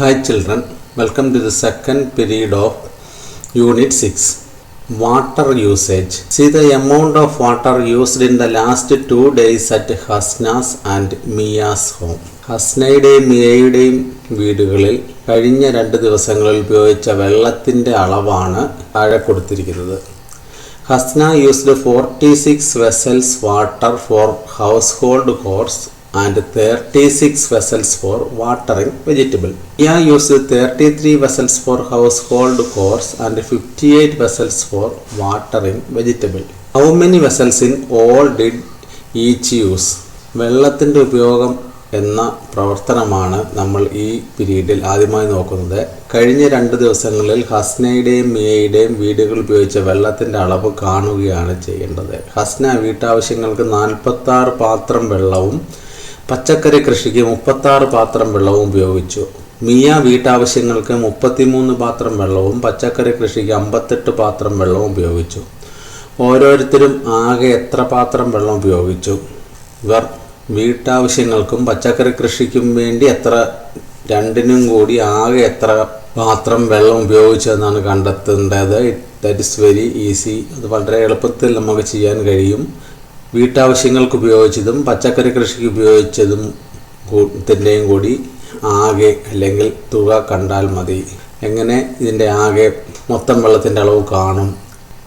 Hi children, welcome to the second period of Unit 6. Water usage. See the amount of water used in the last 2 days at Hasna's and Mia's home. ഹസ്നയുടെയും മിയയുടെയും വീടുകളിൽ കഴിഞ്ഞ 2 ദിവസങ്ങളിൽ ഉപയോഗിച്ച വെള്ളത്തിൻ്റെ അളവാണ് താഴെ കൊടുത്തിരിക്കുന്നത്. Hasna used 46 vessels water for household chores and 36 vessels for watering vegetable. Mia used 33 vessels for household chores and 58 vessels for watering vegetable. How many vessels in all did each use? വെള്ളത്തിൻ്റെ ഉപയോഗം എന്ന പ്രവർത്തനമാണ് നമ്മൾ ഈ പീരീഡിൽ ആദ്യമായി നോക്കുന്നത്. കഴിഞ്ഞ 2 ദിവസങ്ങളിൽ ഹസ്നയുടെയും മിയയുടെയും വീടുകൾ ഉപയോഗിച്ച വെള്ളത്തിൻ്റെ അളവ് കാണുകയാണ് ചെയ്യേണ്ടത്. ഹസ്ന വീട്ടാവശ്യങ്ങൾക്ക് 46 പാത്രം വെള്ളവും പച്ചക്കറി കൃഷിക്ക് 36 പാത്രം വെള്ളവും ഉപയോഗിച്ചു. മിയ വീട്ടാവശ്യങ്ങൾക്ക് 33 പാത്രം വെള്ളവും പച്ചക്കറി കൃഷിക്ക് 58 പാത്രം വെള്ളവും ഉപയോഗിച്ചു. ഓരോരുത്തരും ആകെ എത്ര പാത്രം വെള്ളം ഉപയോഗിച്ചു? ഇവർ വീട്ടാവശ്യങ്ങൾക്കും പച്ചക്കറി കൃഷിക്കും വേണ്ടി രണ്ടിനും കൂടി ആകെ എത്ര പാത്രം വെള്ളം ഉപയോഗിച്ചതെന്നാണ് കണ്ടെത്തേണ്ടത്. That is very easy. അത് വളരെ എളുപ്പത്തിൽ നമുക്ക് ചെയ്യാൻ കഴിയും. വീട്ടാവശ്യങ്ങൾക്ക് ഉപയോഗിച്ചതും പച്ചക്കറി കൃഷിക്ക് ഉപയോഗിച്ചതും ത്തിൻ്റെയും കൂടി ആകെ അല്ലെങ്കിൽ തുക കണ്ടാൽ മതി. എങ്ങനെ ഇതിൻ്റെ ആകെ മൊത്തം വെള്ളത്തിൻ്റെ അളവ് കാണും?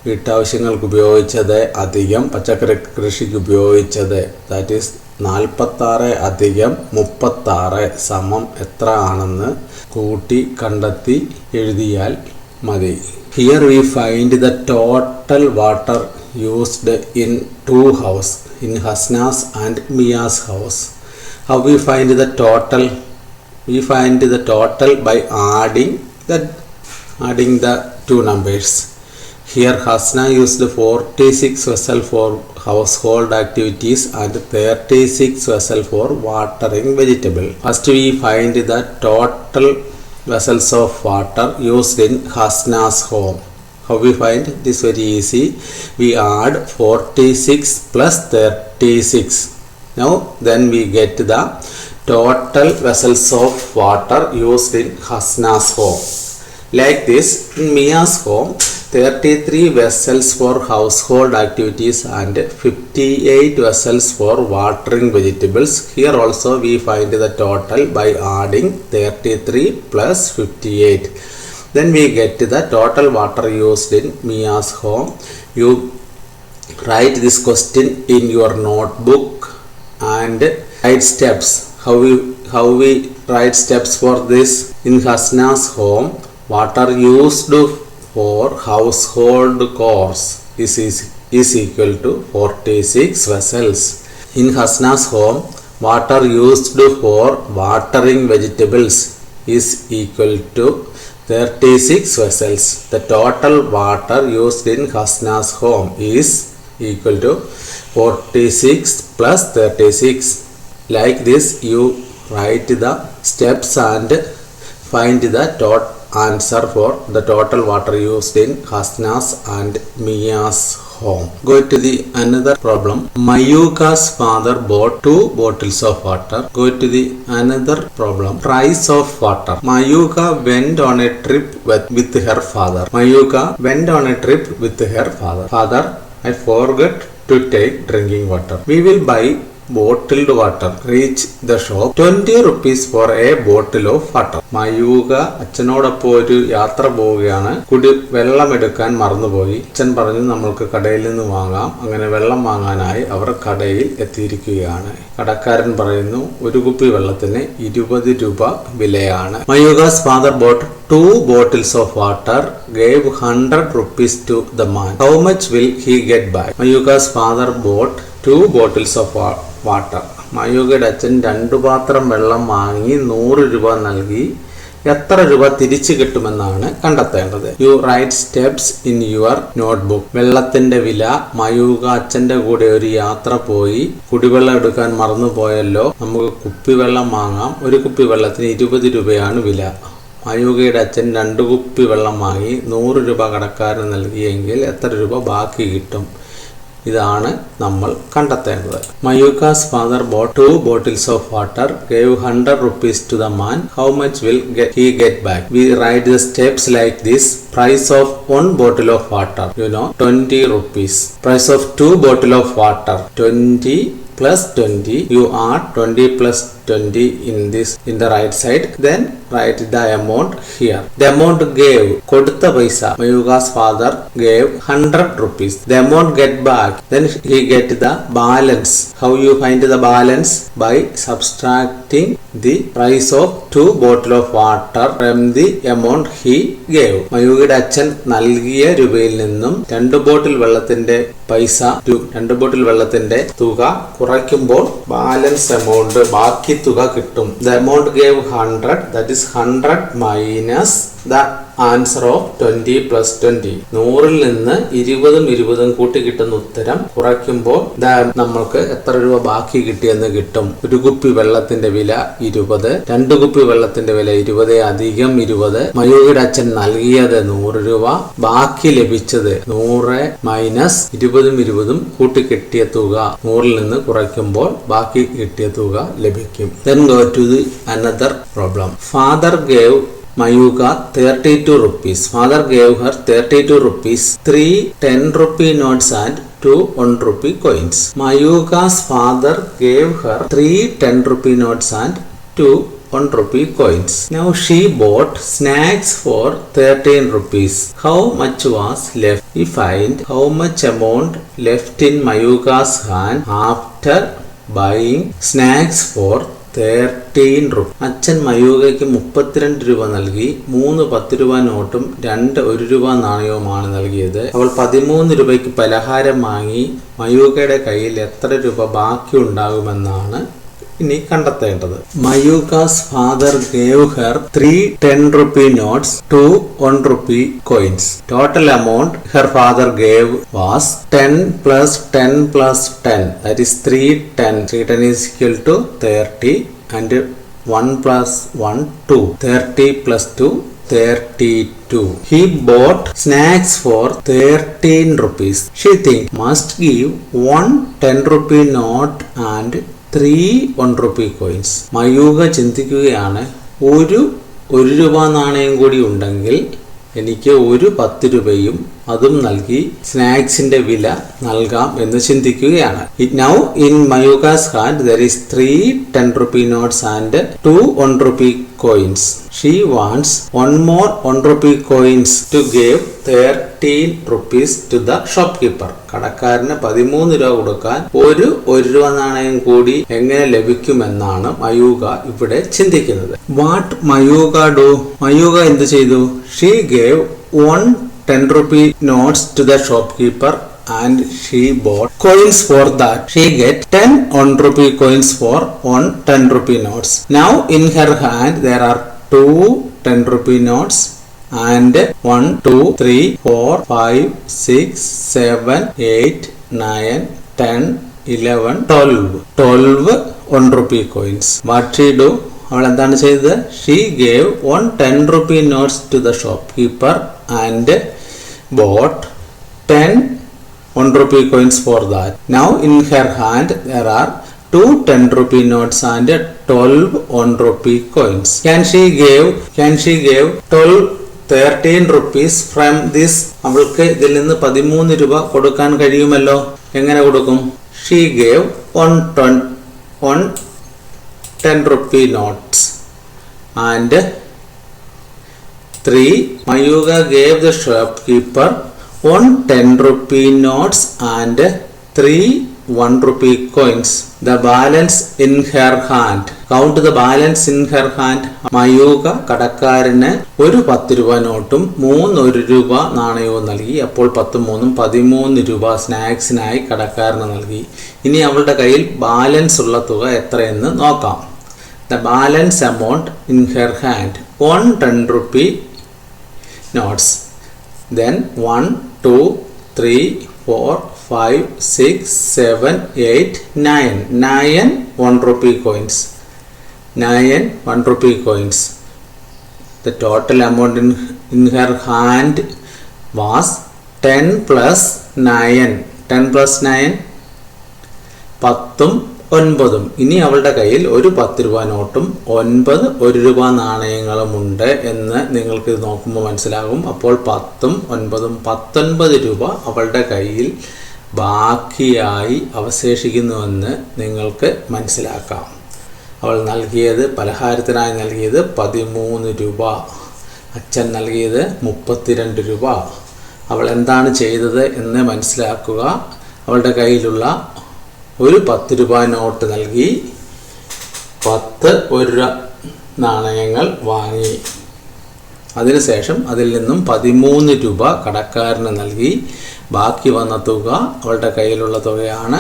വീട്ടാവശ്യങ്ങൾക്ക് ഉപയോഗിച്ചത് അധികം പച്ചക്കറി കൃഷിക്ക് ഉപയോഗിച്ചത്, ദാറ്റ് ഈസ് 46 അധികം 36 സമം എത്ര ആണെന്ന് കൂട്ടി കണ്ടെത്തി എഴുതിയാൽ മതി. Here we find the total water used in 2 houses, in Hasna's and Mia's house. How we find the total? We find the total by adding the 2 numbers. Here Hasna used 46 vessels for household activities and 36 vessels for watering vegetable. First we find the total vessels of water used in Hasna's home. How we find? This very easy. We add 46 plus 36. Now then we get the total vessels of water used in Hasna's home. Like this, in Mia's home 33 vessels for household activities and 58 vessels for watering vegetables. Here also we find the total by adding 33 plus 58. Then we get the total water used in Mia's home. You write this question in your notebook and write steps. How we write steps for this? In Hasna's home, water used for household chores is equal to 46 vessels. In Hasna's home, water used for watering vegetables is equal to 36 vessels. The total water used in Hasna's home is equal to 46 plus 36. Like this, you write the steps and find the answer for the total water used in Hasna's and Mia's home. Go to the another problem. Mayuka's father bought 2 bottles of water. Go to the another problem. Price of water. Mayuka went on a trip with her father. Mayuka went on a trip with her father. Father, I forgot to take drinking water. We will buy bottled water. Reach the shop. 20 rupees for a bottle of water. Mayuka അച്ഛനോടൊപ്പം ഒരു യാത്ര പോവുകയാണ്. വെള്ളം എടുക്കാൻ മറന്നുപോയി. അച്ഛൻ പറഞ്ഞു നമ്മൾക്ക് കടയിൽ നിന്ന് വാങ്ങാം. അങ്ങനെ വെള്ളം വാങ്ങാനായി അവർ കടയിൽ എത്തിയിരിക്കുകയാണ്. കടക്കാരൻ പറയുന്നു ഒരു കുപ്പി വെള്ളത്തിന് 20 രൂപ വിലയാണ്. മയൂകാസ് father boat 2 bottles of water, gave 100 rupees to the man. How much will he get back? Mayuka's father bought 2 bottles of water. മയൂകയുടെ അച്ഛൻ 2 പാത്രം വെള്ളം വാങ്ങി 100 രൂപ നൽകി. എത്ര രൂപ തിരിച്ചു കിട്ടുമെന്നാണ് കണ്ടെത്തേണ്ടത്. You write steps in your notebook. വെള്ളത്തിന്റെ വില. മയൂക അച്ഛന്റെ കൂടെ ഒരു യാത്ര പോയി. കുടിവെള്ളം എടുക്കാൻ മറന്നുപോയല്ലോ. നമുക്ക് കുപ്പിവെള്ളം വാങ്ങാം. ഒരു കുപ്പി വെള്ളത്തിന് 20 രൂപയാണ് വില. മയൂകയുടെ അച്ഛൻ 2 കുപ്പി വെള്ളം വാങ്ങി 100 രൂപ കടക്കാരന് നൽകിയെങ്കിൽ എത്ര രൂപ ബാക്കി കിട്ടും? ഇതാണ് നമ്മൾ കണ്ടെത്തേണ്ടത്. മയൂക്കാസ് father bought 2 bottles of water, gave 100 rupees to the man. How much will he get back? We write the steps like this. Price of 1 bottle of water, 20 rupees. Price of 2 bottle of water, 20 plus 20. You add 20 plus 20 in the right side. Then write the amount here. The amount gave, കൊടുത്ത പൈസ, Mayuka's father gave 100 rupees. The amount get back, then he get the balance. How you find the balance? By subtracting the price of 2 bottle of water from the amount he gave. മയൂകയുടെ അച്ഛൻ നൽകിയ രൂപയിൽ നിന്നും 2 ബോട്ടിൽ വെള്ളത്തിന്റെ പൈസ, 2 ബോട്ടിൽ വെള്ളത്തിന്റെ തുക കുറയ്ക്കുമ്പോൾ balance amount, ബാക്കി തുക കിട്ടും. The amount gave 100, that is 100 minus the answer of 20 plus 20. 100ൽ നിന്ന് 20 കൂട്ടി കിട്ടുന്ന ഉത്തരം കുറയ്ക്കുമ്പോൾ നമ്മൾക്ക് എത്ര രൂപ ബാക്കി കിട്ടിയെന്ന് കിട്ടും. 1 കുപ്പി വെള്ളത്തിന്റെ വില 20, 2 കുപ്പി വെള്ളത്തിന്റെ വില 20 അധികം 20. മയൂകയുടെ അച്ഛൻ നൽകിയത് 100 രൂപ, ബാക്കി ലഭിച്ചത് 100 മൈനസ് 20 കൂട്ടി കിട്ടിയ തുക 100ൽ നിന്ന് കുറയ്ക്കുമ്പോൾ ബാക്കി കിട്ടിയ തുക ലഭിക്കും. Then go to the another problem. Father gave Mayuka 32 rupees. Father gave her 32 rupees, 3 10 rupee notes and 2 1 rupee coins. Mayuka's father gave her 3 10 rupee notes and 2 1 rupee coins. Now she bought snacks for 13 rupees. How much was left? We find how much amount left in Mayuka's hand after buying snacks for 13 rupees. അച്ഛൻ മയൂകയ്ക്ക് 32 രൂപ നൽകി. 3 10 രൂപ നോട്ടും 2 1 രൂപ നാണയവുമാണ് നൽകിയത്. അവൾ 13 രൂപയ്ക്ക് പലഹാരം വാങ്ങി. മയൂകയുടെ കയ്യിൽ എത്ര രൂപ ബാക്കി ഉണ്ടാകുമെന്നാണ് ഇനി കണ്ടെത്തേണ്ടത്. Mayuka's father gave her 3 10 rupee notes, 2 1 rupee coins. Total amount her father gave was 10 plus 10 plus 10. That is 310. 310 is equal to 30 and 1 plus 1 2. 30 plus 2 32. He bought snacks for 13 rupees. She think must give 1 10 rupee note and 3 1 rupee coins. Mayuka ചിന്തിക്കുകയാണ്, ഒരു 1 രൂപ നാണയം കൂടി ഉണ്ടെങ്കിൽ എനിക്ക് 10 രൂപയും അതും നൽകി സ്നാക്സിന്റെ വില നൽകാം എന്ന് ചിന്തിക്കുകയാണ്. Now in Mayuka's hand there is 3 10 rupee notes and 2 1 rupee coins. She wants one more 1 rupee coins to give 13 rupees to the shopkeeper. കടക്കാരന് 13 രൂപ കൊടുക്കാൻ ഒരു 1 രൂപ നാണയം കൂടി എങ്ങനെ ലഭിക്കുമെന്നാണ് മയൂക ഇവിടെ ചിന്തിക്കുന്നത്. What Mayuka do? മയൂക എന്ത് ചെയ്തു? She gave 1 10 rupee notes to the shopkeeper and she bought coins for that. She get 10 1 rupee coins for 1 10 rupee notes. Now in her hand there are 2 10 rupee notes and 1 2 3 4 5 6 7 8 9 10 11 12 1 rupee coins. What she do? അവൾ എന്താണ് ചെയ്തത്? She gave 1 10 rupee notes to the shopkeeper and bought 10 1 rupee coins for that. Now in her hand there are 2 10 rupee notes and 12 1 rupee coins. Can she give 13 rupees from this? അവൾക്ക് ഇതിൽ നിന്ന് 13 രൂപ കൊടുക്കാൻ കഴിയുമല്ലോ. എങ്ങനെ കൊടുക്കും? She gave 1 10 rupee notes and 3. Mayuka gave the shopkeeper 1 10 rupee notes and 3 1 rupee coins. The balance in her hand. Count the balance in her hand. Mayuka കടക്കാരന് ഒരു 10 രൂപ നോട്ടും 3 1 രൂപ നാണയവും നൽകി. അപ്പോൾ 10 3 13 രൂപ സ്നാക്സിനായി കടക്കാരന് നൽകി. ഇനി അവളുടെ കയ്യിൽ ബാലൻസ് ഉള്ള തുക എത്രയെന്ന് നോക്കാം. The balance amount in her hand 1 10 rupee notes. Then 1 2 3 4 5 6 7 8 9 1 rupee coins. 9 1 rupee coins. The total amount in her hand was 10 plus 9. 10 plus 9 10ഉം 9ഉം. ഇനി അവളുടെ കയ്യിൽ ഒരു 10 രൂപ നോട്ടും 9 1 രൂപ നാണയങ്ങളും ഉണ്ട് എന്ന് നിങ്ങൾക്ക് നോക്കുമ്പോൾ മനസ്സിലാകും. അപ്പോൾ 10ഉം 9ഉം 19 രൂപ അവളുടെ കയ്യിൽ ബാക്കിയായി അവശേഷിക്കുന്നുവെന്ന് നിങ്ങൾക്ക് മനസ്സിലാക്കാം. അവൾ നൽകിയത്, പലഹാരത്തിനായി നൽകിയത് 13 രൂപ, അച്ഛൻ നൽകിയത് 32 രൂപ. അവൾ എന്താണ് ചെയ്തത് എന്ന് മനസ്സിലാക്കുക. അവളുടെ കയ്യിലുള്ള ഒരു 10 രൂപ നോട്ട് നൽകി 10 1 രൂപ നാണയങ്ങൾ വാങ്ങി. അതിനുശേഷം അതിൽ നിന്നും 13 രൂപ കടക്കാരന് നൽകി. ബാക്കി വന്ന തുക അവളുടെ കയ്യിലുള്ള തുകയാണ്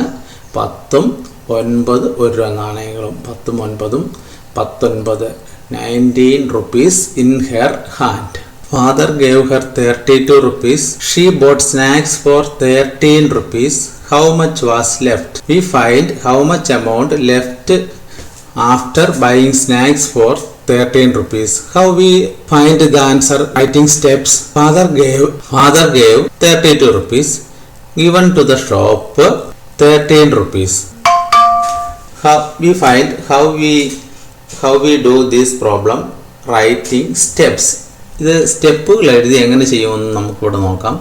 10ഉം 9 1 രൂപ നാണയങ്ങളും. 10ഉം 9ഉം 19, 19 rupees in her hand. Father gave her 32 rupees. She bought snacks for 13 rupees. How much was left? We find how much amount left after buying snacks for 13 rupees. How we find the answer? Writing steps. Father gave 32 rupees. Given to the shop 13 rupees. How we do this problem? Writing steps. ഇത് സ്റ്റെപ്പുകൾ എഴുതി എങ്ങനെ ചെയ്യുമെന്ന് നമുക്കിവിടെ നോക്കാം.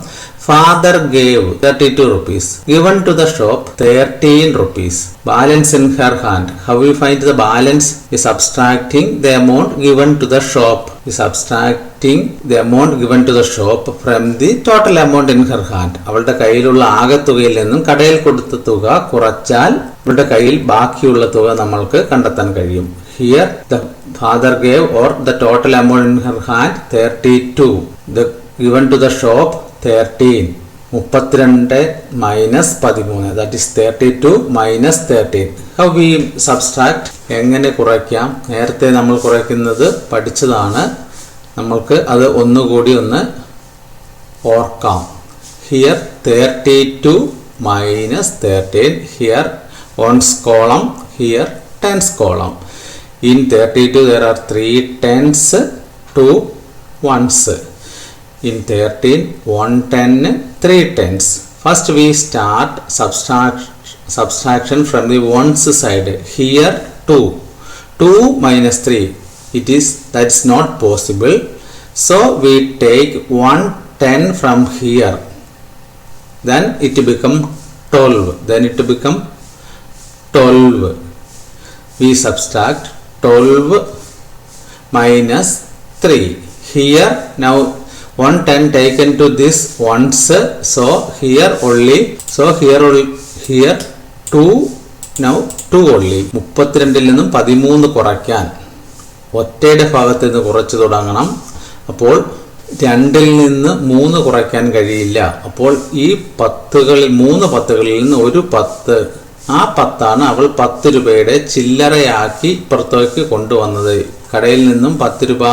Father gave 32 rupees. Given to the shop 13 rupees. Balance in her hand. How we find the balance? Is subtracting the amount given to the shop. Is subtracting the amount given to the shop from the total amount in her hand. അവളുടെ കയ്യിലുള്ള ആകെത്തുകയിൽ നിന്നും കടയിൽ കൊടുത്ത തുക കുറച്ചാൽ അവളുടെ കയ്യിൽ ബാക്കിയുള്ള തുക നമ്മൾക്ക് കണ്ടെത്താൻ കഴിയും. Here the father gave, or the total amount in her hand, 32. The given to the shop 13. 32 minus 13. That is 32 minus 13. How we subtract? എങ്ങനെ കുറയ്ക്കാം? നേരത്തെ നമ്മൾ കുറയ്ക്കുന്നത് പഠിച്ചതാണ്. നമ്മൾക്ക് അത് ഒന്നുകൂടി ഒന്ന് ഓർക്കാം. Here 32 minus 13. Here 1's column. Here 10's column. In 32 there are 3 10s, 2 1s. In 13 1 10, 3 10s. First we start subtraction from the ones side. Here 2 minus 3. That is not possible. So we take 1 10 from here. Then it become 12. We subtract 12 minus 3. Here now 1 10 taken to this ones, so here 2, now 2 only. 32 നിന്നും 13 കുറയ്ക്കാൻ ഒറ്റയുടെ ഭാഗത്ത് നിന്ന് കുറച്ച് തുടങ്ങണം. അപ്പോൾ 2 നിന്ന് 3 കുറയ്ക്കാൻ കഴിയില്ല. അപ്പോൾ ഈ 3 പത്തുകളിൽ നിന്ന് ഒരു 10, ആ 10ആണ് അവൾ 10 രൂപയുടെ ചില്ലറയാക്കി പുറത്തേക്ക് കൊണ്ടുവന്നത്. കടയിൽ നിന്നും 10 രൂപ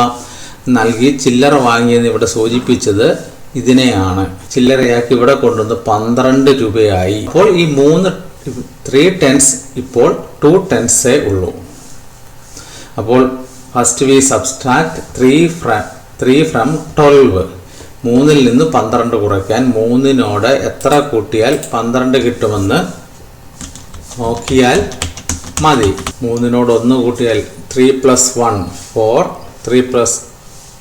നൽകി ചില്ലറ വാങ്ങിയെന്ന് ഇവിടെ സൂചിപ്പിച്ചത് ഇതിനെയാണ്. ചില്ലറയാക്കി ഇവിടെ കൊണ്ടുവന്ന് 12 രൂപയായി. അപ്പോൾ ഈ 3 10s ഇപ്പോൾ 2 10s ഉള്ളൂ. അപ്പോൾ ഫസ്റ്റ് വി സബ്സ്ട്രാക്ട് 3 ഫ്രം 12. 3ൽ നിന്ന് 12 കുറയ്ക്കാൻ 3നോട് എത്ര കൂട്ടിയാൽ 12 കിട്ടുമെന്ന് നോക്കിയാൽ മതി. 3നോട് 1 കൂട്ടിയാൽ 3 plus 1 4, 3 plus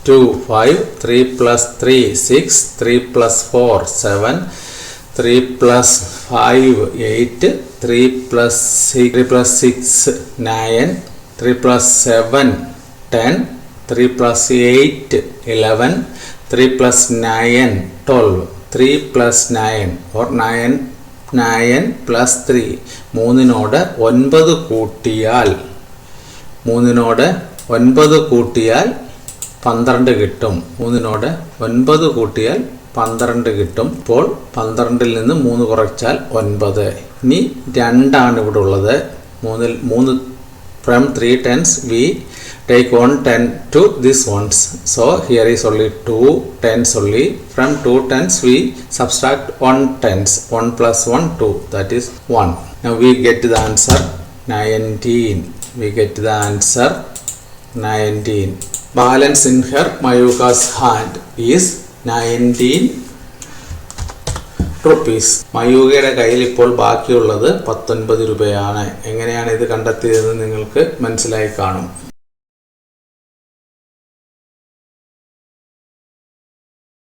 2 5, 3 plus 3 6, 3 plus 4 7, 3 plus 5 8, 3 plus 6 9, 3 plus 7 10, 3 plus 8 11, 3 plus 9 12, 3 plus 9 or 9 plus 3. 3നോട് 9 കൂട്ടിയാൽ 12 കിട്ടും. 3നോട് 9 കൂട്ടിയാൽ 12 കിട്ടും. ഇപ്പോൾ 12ൽ നിന്ന് 3 കുറച്ചാൽ 9. ഇനി 2 ആണ് ഇവിടെ ഉള്ളത്. 3 from 3 10s we take 1 10 to this ones. So here is only 2 10s only. From 2 10s we subtract 1 10s. 1 plus 1 2, that is 1. Now we get the answer 19. We get the answer 19. Balance in her Mayuka's hand is 19 rupees. മയൂകയുടെ കയ്യിൽ ഇപ്പോൾ ബാക്കിയുള്ളത് 19 രൂപയാണ്. എങ്ങനെയാണ് ഇത് കണ്ടെത്തിയതെന്ന് നിങ്ങൾക്ക് മനസ്സിലായി കാണും.